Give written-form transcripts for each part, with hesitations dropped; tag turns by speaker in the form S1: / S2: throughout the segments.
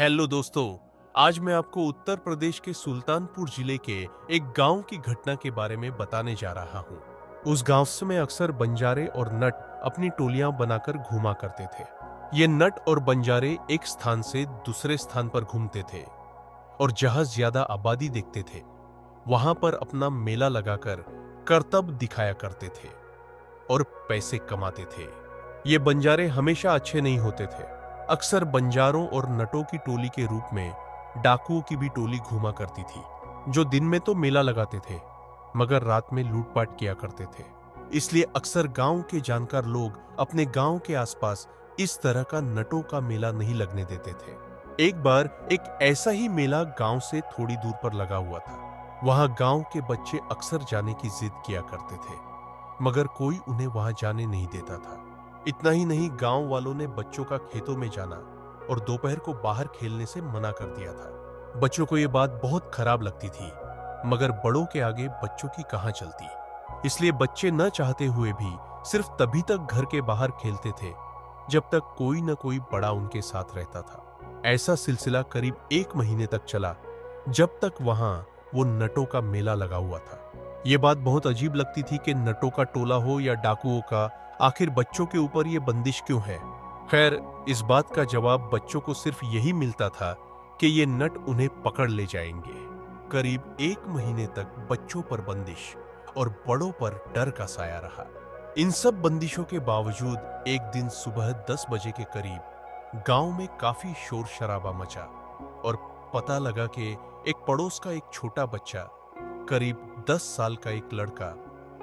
S1: Hello दोस्तों। आज मैं आपको उत्तर प्रदेश के सुल्तानपुर जिले के एक गांव की घटना के बारे में बताने जा रहा हूं। उस गांव में अक्सर बंजारे और नट अपनी टोलियां बनाकर घूमा करते थे। ये नट और बंजारे एक स्थान से दूसरे स्थान पर घूमते थे और जहां ज्यादा आबादी देखते थे वहां पर अपना मेला लगाकर करतब दिखाया करते थे और पैसे कमाते थे। ये बंजारे हमेशा अच्छे नहीं होते थे। अक्सर बंजारों और नटों की टोली के रूप में डाकुओं की भी टोली घूमा करती थी, जो दिन में तो मेला लगाते थे मगर रात में लूटपाट किया करते थे। इसलिए अक्सर गांव के जानकार लोग अपने गांव के आसपास इस तरह का नटों का मेला नहीं लगने देते थे। एक बार एक ऐसा ही मेला गांव से थोड़ी दूर पर लगा हुआ था। वहां गांव के बच्चे अक्सर जाने की जिद किया करते थे मगर कोई उन्हें वहां जाने नहीं देता था। इतना ही नहीं, गांव वालों ने बच्चों का खेतों में जाना और दोपहर को बाहर खेलने से मना कर दिया था। बच्चों को यह बात बहुत खराब लगती थी मगर बड़ों के आगे बच्चों की कहां चलती। इसलिए बच्चे न चाहते हुए भी सिर्फ तभी तक घर के बाहर खेलते थे जब तक कोई न कोई बड़ा उनके साथ रहता था। ऐसा सिलसिला करीब 1 महीने तक चला, जब तक वहां वो नटों का मेला लगा हुआ था। ये बात बहुत अजीब लगती थी कि नटों का टोला हो या डाकुओं का, आखिर बच्चों के ऊपर ये बंदिश क्यों है। खैर, इस बात का जवाब बच्चों को सिर्फ यही मिलता था कि ये नट उन्हें पकड़ ले जाएंगे। करीब 1 महीने तक बच्चों पर बंदिश और बड़ों पर डर का साया रहा। इन सब बंदिशों के बावजूद एक दिन सुबह 10 बजे के करीब गांव में काफी शोर शराबा मचा और पता लगा कि एक पड़ोस का एक छोटा बच्चा, करीब 10 साल का एक लड़का,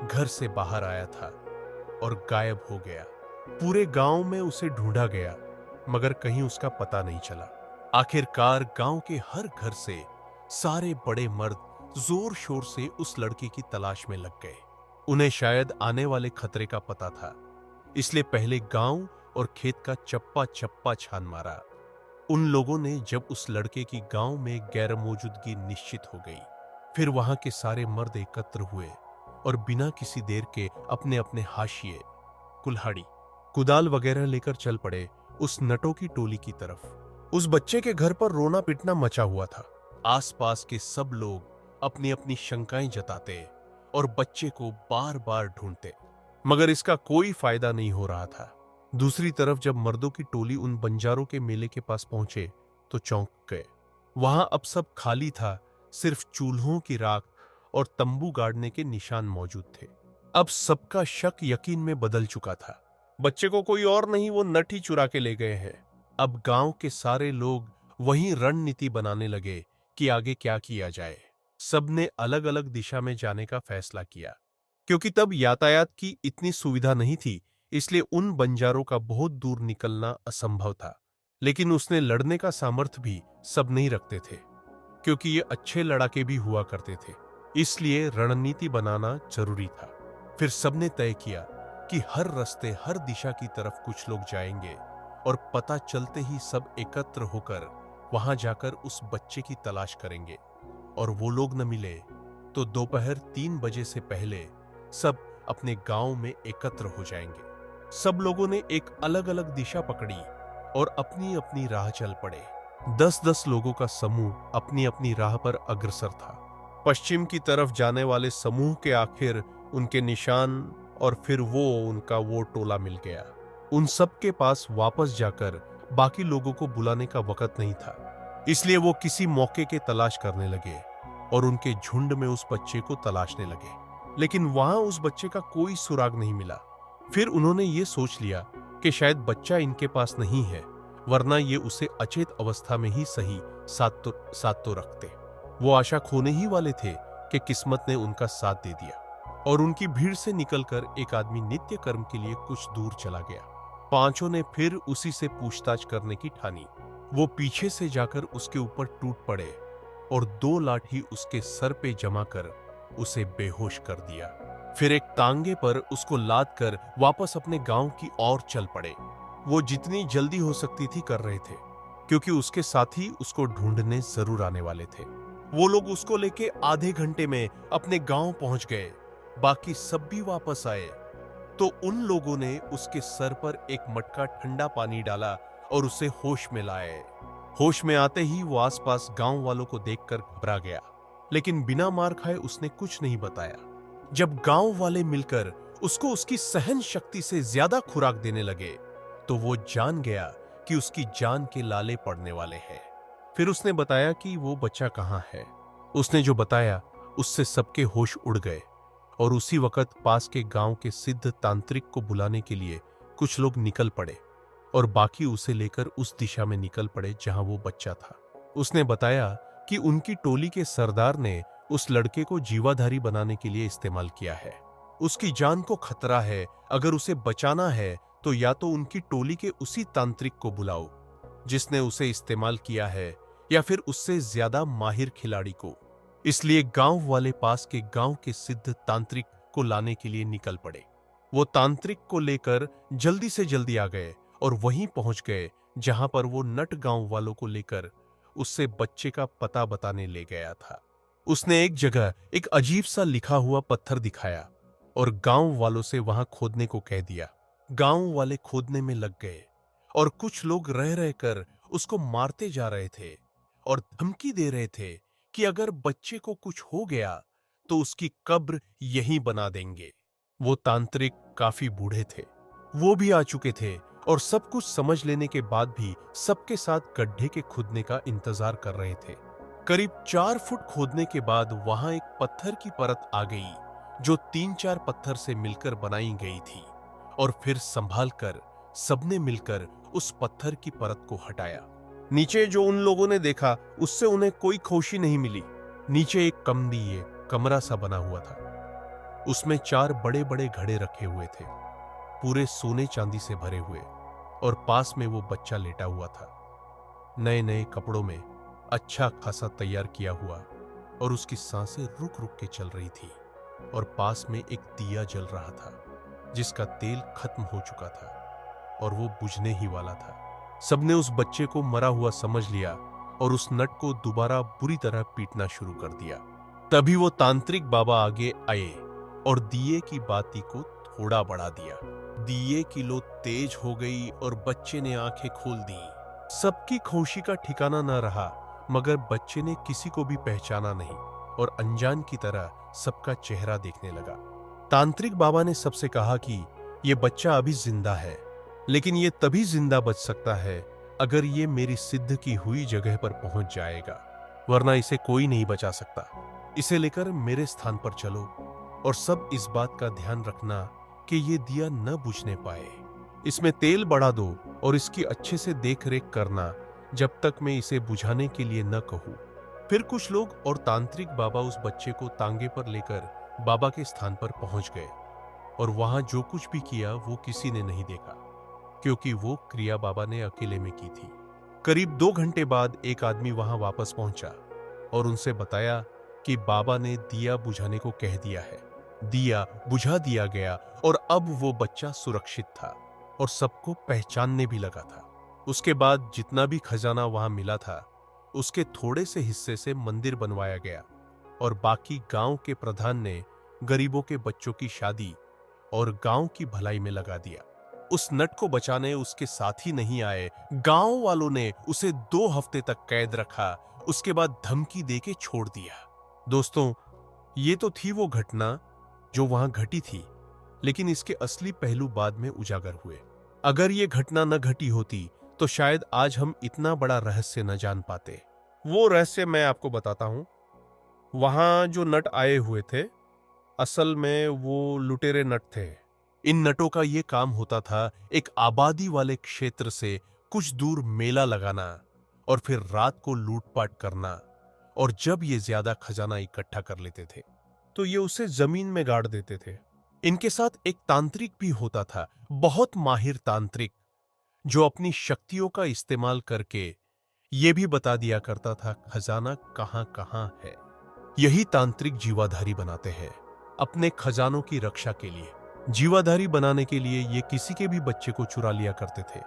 S1: घर से बाहर आया था और गायब हो गया। पूरे गांव में उसे ढूंढा गया मगर कहीं उसका पता नहीं चला। आखिरकार गांव के हर घर से सारे बड़े मर्द जोर शोर से उस लड़के की तलाश में लग गए। उन्हें शायद आने वाले खतरे का पता था, इसलिए पहले गांव और खेत का चप्पा चप्पा छान मारा। उन लोगों ने जब उस लड़के की गांव में गैर मौजूदगी निश्चित हो गई, फिर वहां के सारे मर्द एकत्र हुए और बिना किसी देर के अपने अपने हाशिए, कुल्हाड़ी, कुदाल वगैरह लेकर चल पड़े उस नटों की टोली की तरफ। उस बच्चे के घर पर रोना पिटना मचा हुआ था। आसपास के सब लोग अपनी अपनी शंकाएं जताते और बच्चे को बार बार ढूंढते मगर इसका कोई फायदा नहीं हो रहा था। दूसरी तरफ जब मर्दों की टोली उन बंजारों के मेले के पास पहुंचे तो चौंक गए। वहां अब सब खाली था, सिर्फ चूल्हों की राख और तंबू गाड़ने के निशान मौजूद थे। अब सबका शक यकीन में बदल चुका था। बच्चे को कोई और नहीं, वो नट ही चुरा के ले गए हैं। अब गांव के सारे लोग वही रणनीति बनाने लगे कि आगे क्या किया जाए। सबने अलग अलग दिशा में जाने का फैसला किया। क्योंकि तब यातायात की इतनी सुविधा नहीं थी, इसलिए उन बंजारों का बहुत दूर निकलना असंभव था। लेकिन उसने लड़ने का सामर्थ्य भी सब नहीं रखते थे, क्योंकि ये अच्छे लड़ाके भी हुआ करते थे। इसलिए रणनीति बनाना जरूरी था। फिर सबने तय किया कि हर रास्ते, हर दिशा की तरफ कुछ लोग जाएंगे और पता चलते ही सब एकत्र होकर वहां जाकर उस बच्चे की तलाश करेंगे। और वो लोग न मिले तो दोपहर 3 बजे से पहले सब अपने गांव में एकत्र हो जाएंगे। सब लोगों ने एक अलग अलग दिशा पकड़ी और अपनी अपनी राह चल पड़े। 10-10 लोगों का समूह अपनी अपनी राह पर अग्रसर था। पश्चिम की तरफ जाने वाले समूह के आखिर उनके निशान और फिर वो टोला मिल गया। उन सब के पास वापस जाकर बाकी लोगों को बुलाने का वक्त नहीं था, इसलिए वो किसी मौके के तलाश करने लगे और उनके झुंड में उस बच्चे को तलाशने लगे। लेकिन वहां उस बच्चे का कोई सुराग नहीं मिला। फिर उन्होंने ये सोच लिया कि शायद बच्चा इनके पास नहीं है, वरना ये उसे अचेत अवस्था में ही सही साथ तो रखते। वो आशा खोने ही वाले थे कि किस्मत ने उनका साथ दे दिया और उनकी भीड़ से निकलकर एक आदमी नित्य कर्म के लिए कुछ दूर चला गया। पांचों ने फिर उसी से पूछताछ करने की ठानी। वो पीछे से जाकर उसके ऊपर टूट पड़े और 2 लाठी उसके सर पे जमा कर उसे बेहोश कर दिया। फिर एक तांगे पर उसको लाद कर वापस अपने गांव की ओर चल पड़े। वो जितनी जल्दी हो सकती थी कर रहे थे, क्योंकि उसके साथी उसको ढूंढने जरूर आने वाले थे। वो लोग उसको लेके आधे घंटे में अपने गांव पहुंच गए। बाकी सब भी वापस आए तो उन लोगों ने उसके सर पर एक मटका ठंडा पानी डाला और उसे होश में लाए। होश में आते ही वो आसपास गांव वालों को देखकर घबरा गया, लेकिन बिना मार खाए उसने कुछ नहीं बताया। जब गांव वाले मिलकर उसको उसकी सहन शक्ति से ज्यादा खुराक देने लगे, तो वो जान गया कि उसकी जान के लाले पड़ने वाले हैं। फिर उसने बताया कि वो बच्चा कहाँ है। उसने जो बताया उससे सबके होश उड़ गए और उसी वक्त पास के गांव के सिद्ध तांत्रिक को बुलाने के लिए कुछ लोग निकल पड़े और बाकी उसे लेकर उस दिशा में निकल पड़े जहां वो बच्चा था। उसने बताया कि उनकी टोली के सरदार ने उस लड़के को जीवाधारी बनाने के लिए इस्तेमाल किया है। उसकी जान को खतरा है, अगर उसे बचाना है तो या तो उनकी टोली के उसी तांत्रिक को बुलाओ जिसने उसे इस्तेमाल किया है, या फिर उससे ज्यादा माहिर खिलाड़ी को। इसलिए गांव वाले पास के गांव के सिद्ध तांत्रिक को लाने के लिए निकल पड़े। वो तांत्रिक को लेकर जल्दी से जल्दी आ गए और वहीं पहुंच गए जहां पर वो नट गांव वालों को लेकर उससे बच्चे का पता बताने ले गया था। उसने एक जगह एक अजीब सा लिखा हुआ पत्थर दिखाया और गांव वालों से वहां खोदने को कह दिया। गांव वाले खोदने में लग गए और कुछ लोग रह रहकर उसको मारते जा रहे थे और धमकी दे रहे थे कि अगर बच्चे को कुछ हो गया तो उसकी कब्र यहीं बना देंगे। वो तांत्रिक काफी बूढ़े थे, वो भी आ चुके थे और सब कुछ समझ लेने के बाद भी सबके साथ गड्ढे के खुदने का इंतजार कर रहे थे। करीब 4 फुट खोदने के बाद वहां एक पत्थर की परत आ गई जो 3-4 पत्थर से मिलकर बनाई गई थी और फिर संभाल कर सबने मिलकर उस पत्थर की परत को हटाया। नीचे जो उन लोगों ने देखा उससे उन्हें कोई खुशी नहीं मिली। नीचे एक कमदीय कमरा सा बना हुआ था, उसमें 4 बड़े बड़े घड़े रखे हुए थे, पूरे सोने चांदी से भरे हुए, और पास में वो बच्चा लेटा हुआ था, नए नए कपड़ों में, अच्छा खासा तैयार किया हुआ, और उसकी सांसें रुक रुक के चल रही थी। और पास में एक दिया जल रहा था जिसका तेल खत्म हो चुका था और वो बुझने ही वाला था। सबने उस बच्चे को मरा हुआ समझ लिया और उस नट को दोबारा बुरी तरह पीटना शुरू कर दिया। तभी वो तांत्रिक बाबा आगे आए और दिए की बाती को थोड़ा बढ़ा दिया। दिए की लो तेज हो गई और बच्चे ने आंखें खोल दी। सबकी खुशी का ठिकाना न रहा, मगर बच्चे ने किसी को भी पहचाना नहीं और अनजान की तरह सबका चेहरा देखने लगा। तांत्रिक बाबा ने सबसे कहा कि ये बच्चा अभी जिंदा है, लेकिन ये तभी जिंदा बच सकता है अगर ये मेरी सिद्ध की हुई जगह पर पहुंच जाएगा, वरना इसे कोई नहीं बचा सकता। इसे लेकर मेरे स्थान पर चलो और सब इस बात का ध्यान रखना कि ये दिया न बुझने पाए। इसमें तेल बढ़ा दो और इसकी अच्छे से देख रेख करना जब तक मैं इसे बुझाने के लिए न कहूं। फिर कुछ लोग और तांत्रिक बाबा उस बच्चे को तांगे पर लेकर बाबा के स्थान पर पहुंच गए और वहां जो कुछ भी किया वो किसी ने नहीं देखा, क्योंकि वो क्रिया बाबा ने अकेले में की थी। करीब 2 घंटे बाद एक आदमी वहां वापस पहुंचा और उनसे बताया कि बाबा ने दिया बुझाने को कह दिया है। दिया बुझा दिया गया और अब वो बच्चा सुरक्षित था और सबको पहचानने भी लगा था। उसके बाद जितना भी खजाना वहां मिला था उसके थोड़े से हिस्से से मंदिर बनवाया गया और बाकी गांव के प्रधान ने गरीबों के बच्चों की शादी और गांव की भलाई में लगा दिया। उस नट को बचाने उसके साथी नहीं आए। गांव वालों ने उसे 2 हफ्ते तक कैद रखा, उसके बाद धमकी देके छोड़ दिया। दोस्तों, ये तो थी वो घटना जो वहां घटी थी, लेकिन इसके असली पहलू बाद में उजागर हुए। अगर ये घटना न घटी होती तो शायद आज हम इतना बड़ा रहस्य न जान पाते। वो रहस्य मैं आपको बताता हूं। वहां जो नट आए हुए थे, असल में वो लुटेरे नट थे। इन नटों का ये काम होता था एक आबादी वाले क्षेत्र से कुछ दूर मेला लगाना और फिर रात को लूटपाट करना, और जब ये ज्यादा खजाना इकट्ठा कर लेते थे तो ये उसे जमीन में गाड़ देते थे। इनके साथ एक तांत्रिक भी होता था, बहुत माहिर तांत्रिक, जो अपनी शक्तियों का इस्तेमाल करके ये भी बता दिया करता था खजाना कहां कहां है। यही तांत्रिक जीवाधारी बनाते हैं अपने खजानों की रक्षा के लिए। जीवाधारी बनाने के लिए ये किसी के भी बच्चे को चुरा लिया करते थे,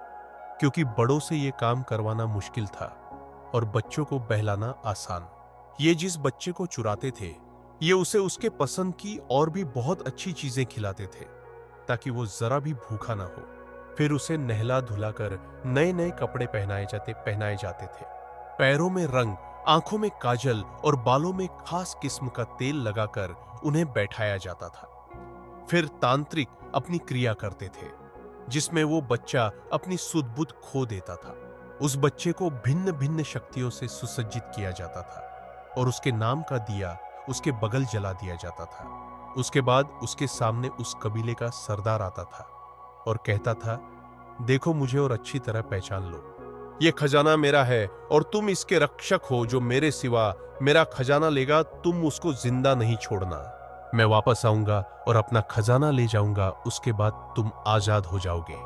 S1: क्योंकि बड़ों से ये काम करवाना मुश्किल था और बच्चों को बहलाना आसान। ये जिस बच्चे को चुराते थे ये उसे उसके पसंद की और भी बहुत अच्छी चीजें खिलाते थे ताकि वो जरा भी भूखा ना हो। फिर उसे नहला धुलाकर नए नए कपड़े पहनाए जाते थे पैरों में रंग, आंखों में काजल और बालों में खास किस्म का तेल लगाकर उन्हें बैठाया जाता था। फिर तांत्रिक अपनी क्रिया करते थे, जिसमें वो बच्चा अपनी सुध-बुध खो देता था। उस बच्चे को भिन्न भिन्न शक्तियों से सुसज्जित किया जाता था और उसके नाम का दिया उसके बगल जला दिया जाता था। उसके बाद उसके सामने उस कबीले का सरदार आता था और कहता था, देखो मुझे और अच्छी तरह पहचान लो, ये खजाना मेरा है और तुम इसके रक्षक हो। जो मेरे सिवा मेरा खजाना लेगा, तुम उसको जिंदा नहीं छोड़ना। मैं वापस आऊंगा और अपना खजाना ले जाऊंगा, उसके बाद तुम आजाद हो जाओगे।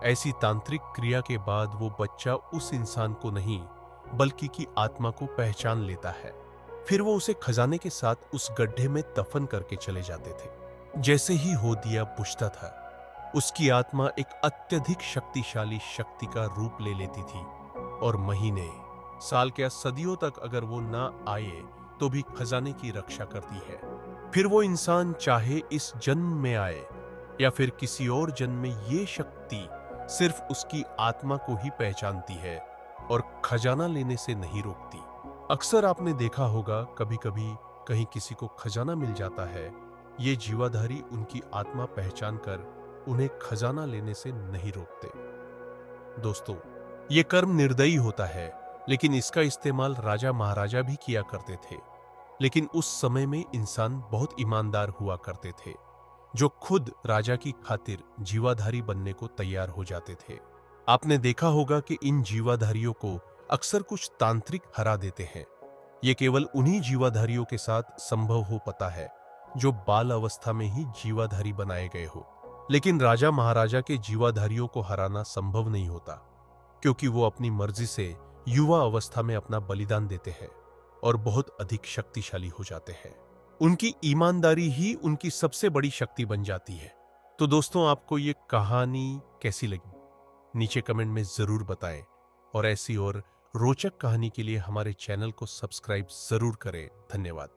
S1: ऐसी तांत्रिक क्रिया के बाद वो बच्चा उस इंसान को नहीं बल्कि की आत्मा को पहचान लेता है। फिर वो उसे खजाने के साथ उस गड्ढे में दफन करके चले जाते थे। जैसे ही हो दिया बुझता था, उसकी आत्मा एक अत्यधिक शक्तिशाली शक्ति का रूप ले लेती थी और महीने, साल क्या सदियों तक अगर वो ना आए तो भी खजाने की रक्षा करती है। फिर वो इंसान चाहे इस जन्म में आए या फिर किसी और जन्म में, ये शक्ति सिर्फ उसकी आत्मा को ही पहचानती है और खजाना लेने से नहीं रोकती। अक्सर आपने देखा होगा, कभी कभी कहीं किसी को खजाना मिल जाता है, ये जीवाधारी उनकी आत्मा पहचान कर उन्हें खजाना लेने से नहीं रोकते। दोस्तों, ये कर्म निर्दयी होता है, लेकिन इसका इस्तेमाल राजा महाराजा भी किया करते थे। लेकिन उस समय में इंसान बहुत ईमानदार हुआ करते थे, जो खुद राजा की खातिर जीवाधारी बनने को तैयार हो जाते थे। आपने देखा होगा कि इन जीवाधारियों को अक्सर कुछ तांत्रिक हरा देते हैं। ये केवल उन्हीं जीवाधारियों के साथ संभव हो पाता है जो बाल अवस्था में ही जीवाधारी बनाए गए हो। लेकिन राजा महाराजा के जीवाधारियों को हराना संभव नहीं होता, क्योंकि वो अपनी मर्जी से युवा अवस्था में अपना बलिदान देते हैं और बहुत अधिक शक्तिशाली हो जाते हैं। उनकी ईमानदारी ही उनकी सबसे बड़ी शक्ति बन जाती है। तो दोस्तों, आपको ये कहानी कैसी लगी? नीचे कमेंट में जरूर बताएं और ऐसी और रोचक कहानी के लिए हमारे चैनल को सब्सक्राइब जरूर करें। धन्यवाद।